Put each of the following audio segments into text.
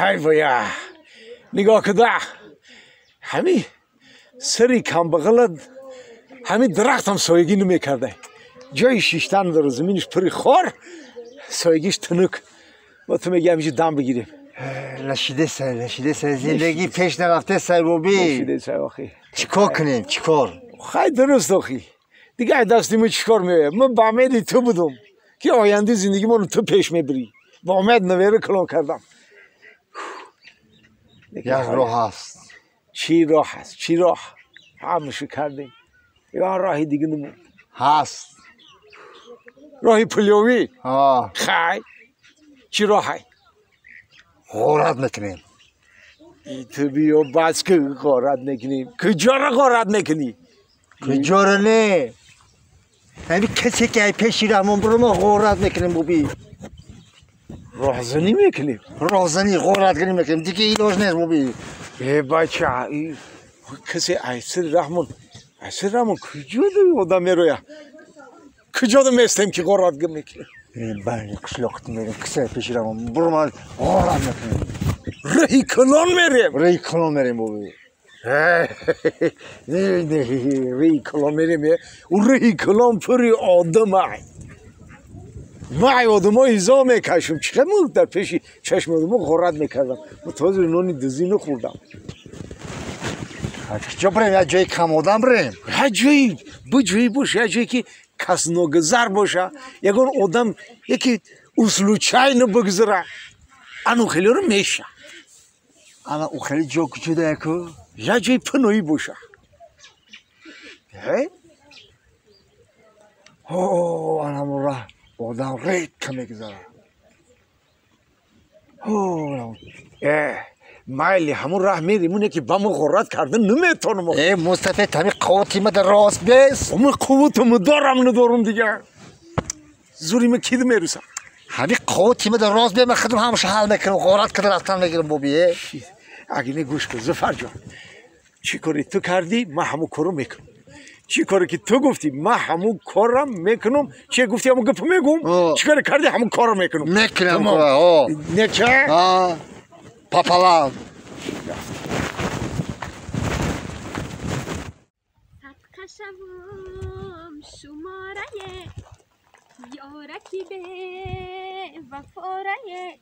های بایا نگاه کده همی سری کم بغلد همی درخت هم سایگی نمیکرده جای شیشتن داره زمینش پری خور سایگیش تنک با تو میگه همیشه دم بگیریم رشیده سر زندگی پیش نرفته سر بوبی رشیده سر آخی چیکار کنیم چیکار خیلی درست آخی دیگه دستیمو چیکار میگه من با امیدی تو بودم که آینده زندگی منو تو پیش میبری با امید نویره کلان کردم یک راه هست چی راه هست چی راه همشو کردیم یا راهی دیگه نمون هست راهی پلیوی خی چی راهی غارت میکنیم تو بیا بس که غارت نکنیم کجا را غارت نکنی کجا را نه همین کسی که پیشی رحمان برو ما غارت میکنیم بوبی راهزنی میکنیم راهزنی غارت میکنیم دیگه ایلاج نیست بوبی بچه کسی ایسر رحمان کجا داری آدم میرویه کجا داری میستیم که غارت میکنیم بله قشلاقت میریم کسی پیشی رحمان برو ما غارت میکنیم رهی کلان میریم بوبی نه رهی کلان میریم اون رهی کلان پری آدم من آدم ها ایزا میکشم چقدر من در پیش چشم آدم ها غارت میکردم من تازه نانی دزی نخوردم کجا بریم یه جایی کم آدم بریم یه جایی بجایی باشه یه جایی که کس ناگذر باشه یکان آدم یکی اصلو چای نبگذره انو خیلی رو میشه انا او خیلی جا کجا یکو یه جایی پناهی باشه انا مرا آدم ریت که میگذره مایلی همون راه میریم اونه که با ما غارت کردن نمیتونم مصطفی تمی قوتی ما در راست بیست من قوتمو دارم ندارم دیگه زوری من کید میرسم همین قوتی ما در راست بیست من خودم همش حل میکنم غارت که رفتن میگیرم بوبیه اگه نه گوش کن زفر جان چی کاری تو کردی من همون کارو میکنم چی کاری که تو گفتی من همون کارم میکنم چی گفتی همون گپ میگم چی کاری کردی همون کارو میکنم میکنم نه چه پاپالام صدقشم شماره یارکی به وفاره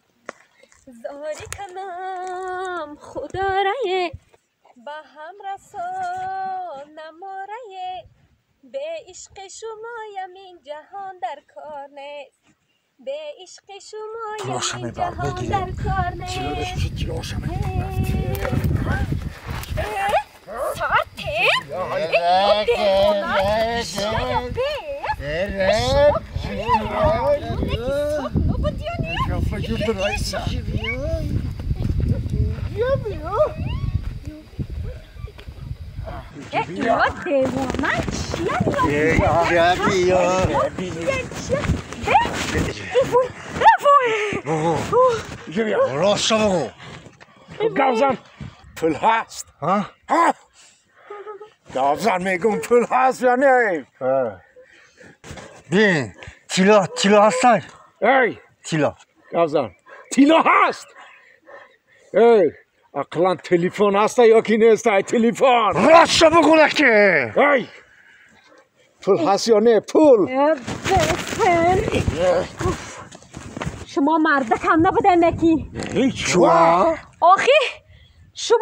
زاری کنم خدا رایه با هم رسان نماره به عشق شما یمین جهان در کار نیست به عشق شما یمین جهان در کار نیست گاوزن پول هست گاوزن میگم پول هست یا نه بین تیلا هستن ای تیلا گاوزن تیلا هست ای اقلا تلفن هست یا کی نیست تلفن راست بگو نکه ای پول هست یا نه پول شما مردکم نبودن نکی چوا آخی شما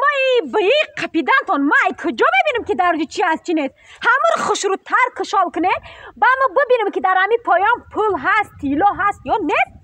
به این قپیدنتان ما کجا ببینم که در چی هست چی نیست همون خوش رو تر کشال کنه با ما ببینم که در همین پایان پول هست تیلا هست یا نیست